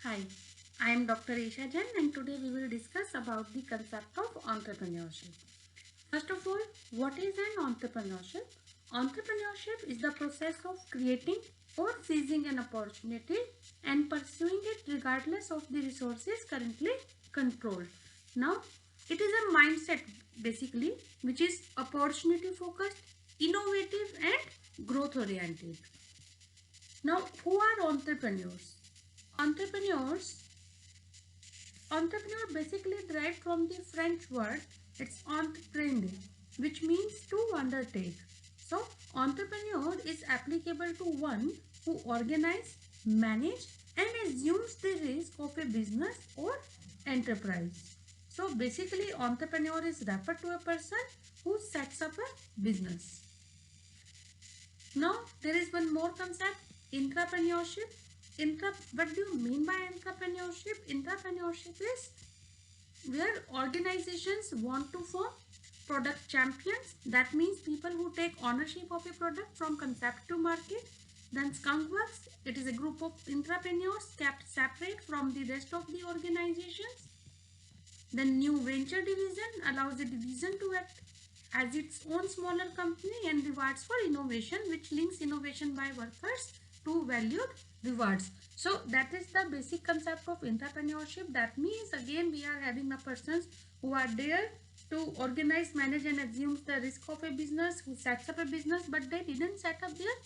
Hi, I am Dr. Isha Jain and today we will discuss about the concept of entrepreneurship. First of all, what is an entrepreneurship? Entrepreneurship is the process of creating or seizing an opportunity and pursuing it regardless of the resources currently controlled. Now, it is a mindset basically which is opportunity focused, innovative and growth oriented. Now, who are entrepreneurs? Entrepreneurs Entrepreneur basically derived from the French word it's entreprendre, which means to undertake. So, entrepreneur is applicable to one who organize, manage and assumes the risk of a business or enterprise. So, basically entrepreneur is referred to a person who sets up a business. Now, there is one more concept, intrapreneurship. What do you mean by entrepreneurship? Entrepreneurship is where organizations want to form product champions. That means people who take ownership of a product from concept to market. Then skunkworks, it is a group of intrapreneurs kept separate from the rest of the organizations. Then new venture division allows a division to act as its own smaller company and rewards for innovation, which links innovation by workers to valued rewards. So that is the basic concept of entrepreneurship. That means again we are having the persons who are there to organize, manage and assume the risk of a business, who sets up a business but they didn't set up their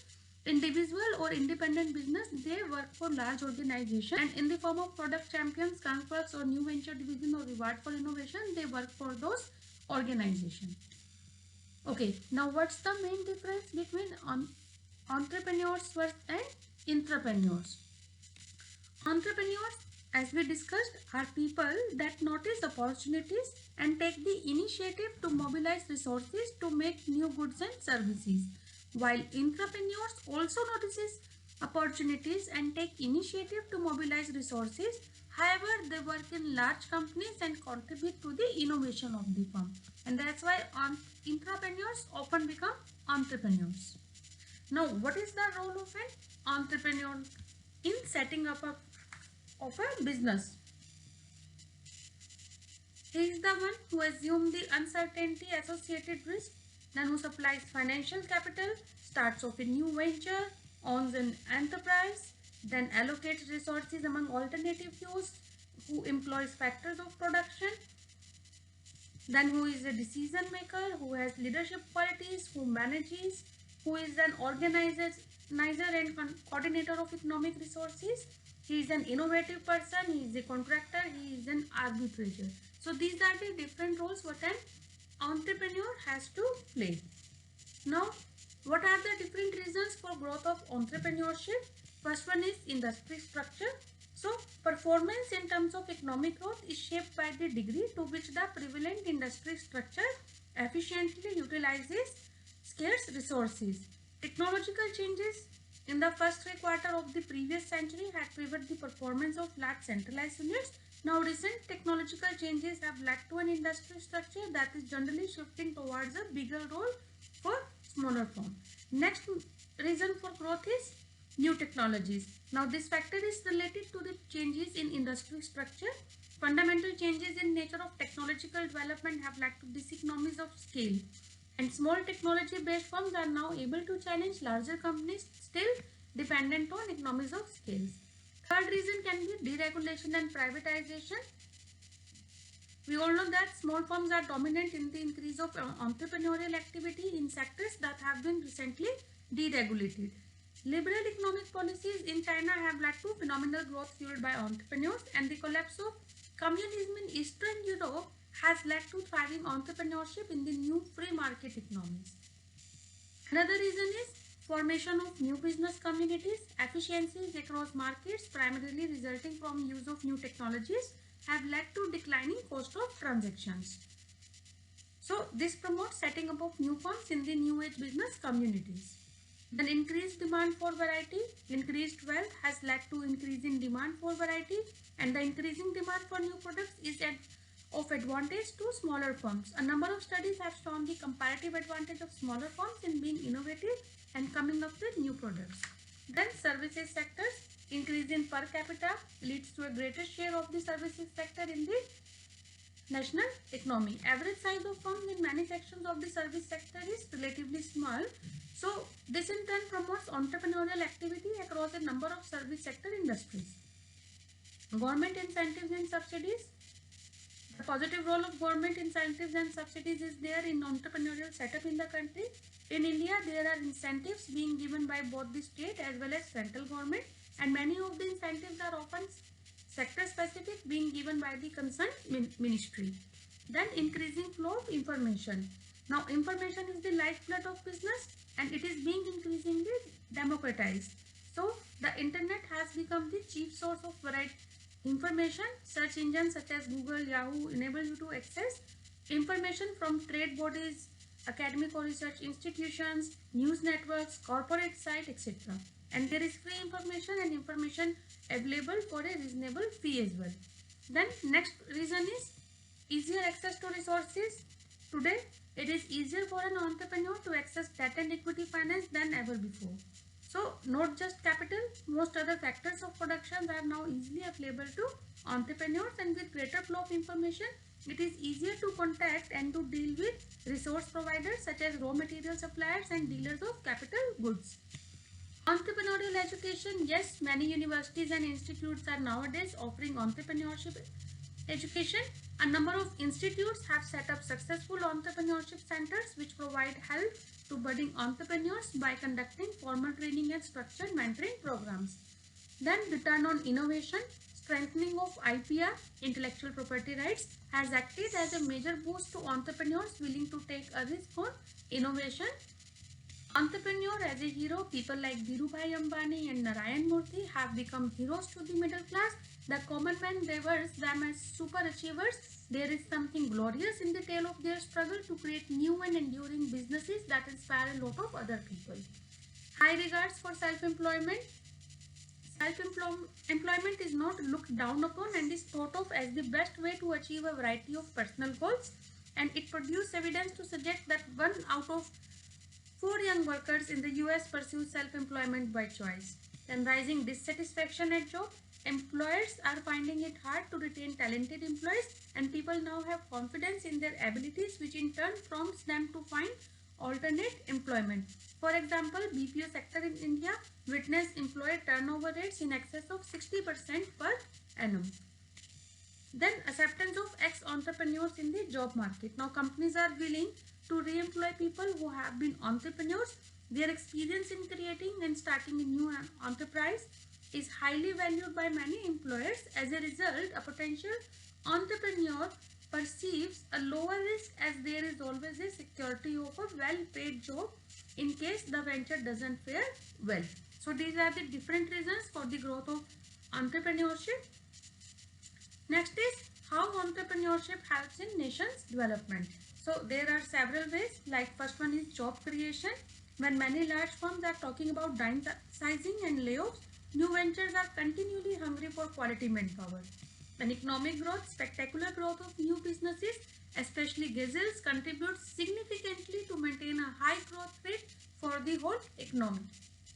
individual or independent business. They work for large organization and in the form of product champions, conference or new venture division or reward for innovation, they work for those organizations. Okay, now what's the main difference between entrepreneurs and intrapreneurs? Entrepreneurs, as we discussed, are people that notice opportunities and take the initiative to mobilize resources to make new goods and services, while intrapreneurs also notices opportunities and take initiative to mobilize resources. However, they work in large companies and contribute to the innovation of the firm, and that's why intrapreneurs often become entrepreneurs. Now, what is the role of an entrepreneur in setting up of a business? He is the one who assumes the uncertainty associated risk, then who supplies financial capital, starts off a new venture, owns an enterprise, then allocates resources among alternative use, who employs factors of production, then who is a decision maker, who has leadership qualities, who manages, who is an organizer and coordinator of economic resources. He is an innovative person, he is a contractor, he is an arbitrator. So these are the different roles what an entrepreneur has to play. Now, what are the different reasons for growth of entrepreneurship? First one is industry structure. So, performance in terms of economic growth is shaped by the degree to which the prevalent industry structure efficiently utilizes scarce resources. Technological changes in the first 3 quarters of the previous century had favored the performance of large centralized units. Now, recent technological changes have led to an industry structure that is generally shifting towards a bigger role for smaller firms. Next reason for growth is new technologies. Now, this factor is related to the changes in industry structure. Fundamental changes in nature of technological development have led to diseconomies of scale, and small technology based firms are now able to challenge larger companies still dependent on economies of scale. Third reason can be deregulation and privatization. We all know that small firms are dominant in the increase of entrepreneurial activity in sectors that have been recently deregulated. Liberal economic policies in China have led to phenomenal growth fueled by entrepreneurs, and the collapse of communism in Eastern Europe has led to thriving entrepreneurship in the new free market economies. Another reason is formation of new business communities. Efficiencies across markets, primarily resulting from use of new technologies, have led to declining cost of transactions. So this promotes setting up of new firms in the new age business communities. Then increased demand for variety, increased wealth has led to increase in demand for variety, and the increasing demand for new products is of advantage to smaller firms. A number of studies have shown the comparative advantage of smaller firms in being innovative and coming up with new products. Then services sectors. increase in per capita leads to a greater share of the services sector in the national economy. Average size of firms in many sections of the service sector is relatively small. So this in turn promotes entrepreneurial activity across a number of service sector industries. Government incentives and subsidies. The positive role of government incentives and subsidies is there in entrepreneurial setup in the country. In India, there are incentives being given by both the state as well as central government, and many of the incentives are often sector specific, being given by the concerned ministry. Then increasing flow of information. Now information is the lifeblood of business and it is being increasingly democratized. So the internet has become the chief source of varied information. Search engines such as Google, Yahoo enable you to access information from trade bodies, academic or research institutions, news networks, corporate site, etc. And there is free information and information available for a reasonable fee as well. Then next reason is easier access to resources. Today it is easier for an entrepreneur to access debt and equity finance than ever before. So not just capital, most other factors of production are now easily available to entrepreneurs, and with greater flow of information it is easier to contact and to deal with resource providers such as raw material suppliers and dealers of capital goods. Entrepreneurial education. Yes, many universities and institutes are nowadays offering entrepreneurship education. A number of institutes have set up successful entrepreneurship centers which provide help to budding entrepreneurs by conducting formal training and structured mentoring programs. Then return on innovation. Strengthening of IPR, intellectual property rights, has acted as a major boost to entrepreneurs willing to take a risk on innovation. Entrepreneur as a hero. People like Dhirubhai Ambani and Narayan Murthy have become heroes to the middle class. The common man reveres them as super achievers. There is something glorious in the tale of their struggle to create new and enduring businesses that inspire a lot of other people. High regards for self-employment. Self-employment is not looked down upon and is thought of as the best way to achieve a variety of personal goals, and it produced evidence to suggest that 1 out of 4 young workers in the US pursue self-employment by choice. Then rising dissatisfaction at job. Employers are finding it hard to retain talented employees, and people now have confidence in their abilities, which in turn prompts them to find alternate employment. For example, BPO sector in India witnessed employee turnover rates in excess of 60% per annum. Then acceptance of ex-entrepreneurs in the job market. Now companies are willing to re-employ people who have been entrepreneurs. Their experience in creating and starting a new enterprise is highly valued by many employers. As a result, a potential entrepreneur perceives a lower risk as there is always a security of a well-paid job in case the venture doesn't fare well. So these are the different reasons for the growth of entrepreneurship. Next is how entrepreneurship helps in nation's development. So there are several ways. Like first one is job creation. When many large firms are talking about downsizing and layoffs, new ventures are continually hungry for quality manpower. Then economic growth. Spectacular growth of new businesses, especially gazelles, contributes significantly to maintain a high growth rate for the whole economy.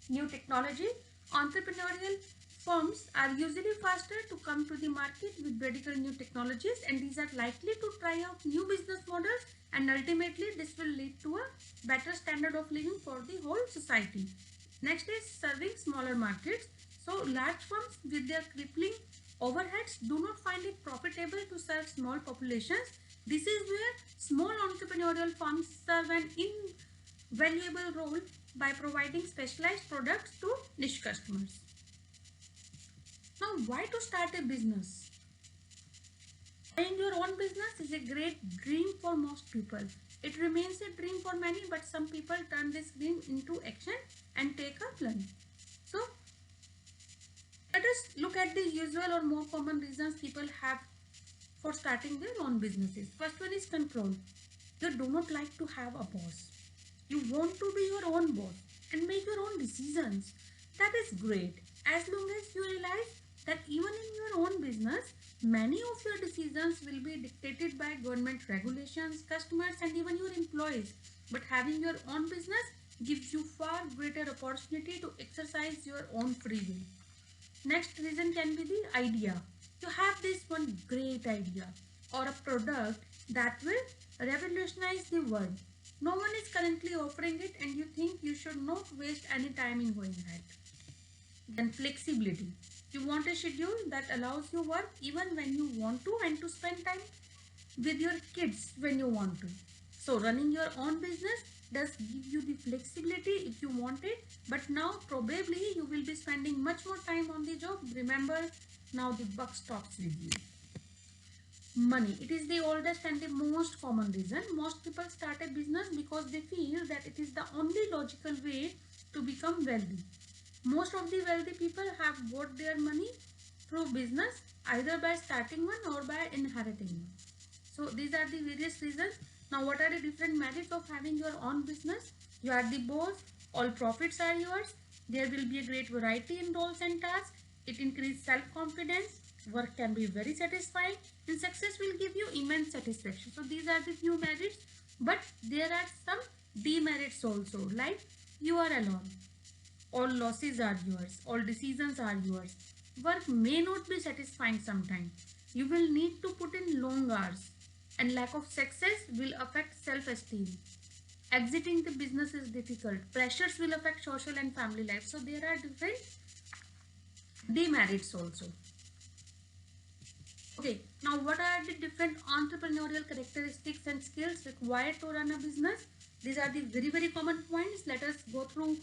New technology. Entrepreneurial firms are usually faster to come to the market with radical new technologies, and these are likely to try out new business models, and ultimately this will lead to a better standard of living for the whole society. Next is serving smaller markets. So large firms with their crippling overheads do not find it profitable to serve small populations. This is where small entrepreneurial firms serve an invaluable role by providing specialized products to niche customers. Now, why to start a business? Having your own business is a great dream for most people. It remains a dream for many, but some people turn this dream into action and take a plunge. So, let us look at the usual or more common reasons people have for starting their own businesses. First one is control. You do not like to have a boss. You want to be your own boss and make your own decisions. That is great, as long as you realize that even in your own business, many of your decisions will be dictated by government regulations, customers, and even your employees. But having your own business gives you far greater opportunity to exercise your own free will. Next reason can be the idea. You have this one great idea or a product that will revolutionize the world. No one is currently offering it and you think you should not waste any time in going ahead. Then flexibility. You want a schedule that allows you work even when you want to and to spend time with your kids when you want to. So running your own business does give you the flexibility if you want it, but now probably you will be spending much more time on the job. Remember, now the buck stops with you. Money. It is the oldest and the most common reason. Most people start a business because they feel that it is the only logical way to become wealthy. Most of the wealthy people have got their money through business, either by starting one or by inheriting one. So these are the various reasons. Now what are the different merits of having your own business? You are the boss, all profits are yours, there will be a great variety in roles and tasks, it increases self-confidence, work can be very satisfying, and success will give you immense satisfaction. So these are the few merits, but there are some demerits also, like you are alone. All losses are yours, all decisions are yours. Work may not be satisfying sometimes. You will need to put in long hours, and lack of success will affect self-esteem. Exiting the business is difficult. Pressures will affect social and family life. So there are different demerits also. Okay, now what are the different entrepreneurial characteristics and skills required to run a business? These are the very common points. Let us go through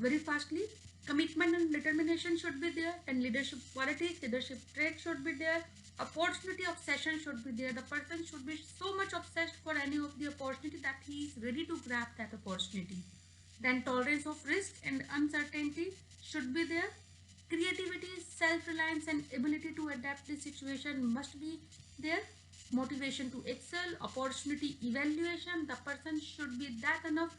very fastly. Commitment and determination should be there, and leadership qualities, leadership traits should be there. Opportunity obsession should be there. The person should be so much obsessed for any of the opportunity that he is ready to grab that opportunity. Then tolerance of risk and uncertainty should be there. Creativity, self-reliance and ability to adapt the situation must be there. Motivation to excel, opportunity evaluation. The person should be that enough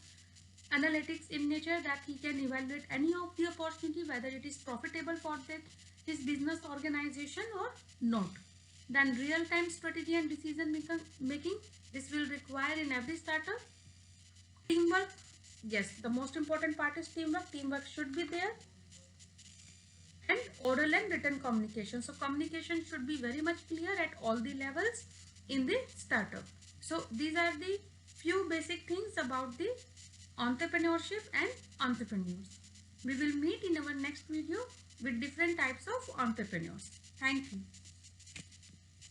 analytics in nature that he can evaluate any of the opportunity, whether it is profitable for his business organization or not. Then real-time strategy and decision making. This will require in every startup. Teamwork. Yes, the most important part is teamwork. Teamwork should be there. And oral and written communication. So communication should be very much clear at all the levels in the startup. So these are the few basic things about the entrepreneurship and entrepreneurs. We will meet in our next video with different types of entrepreneurs. Thank you.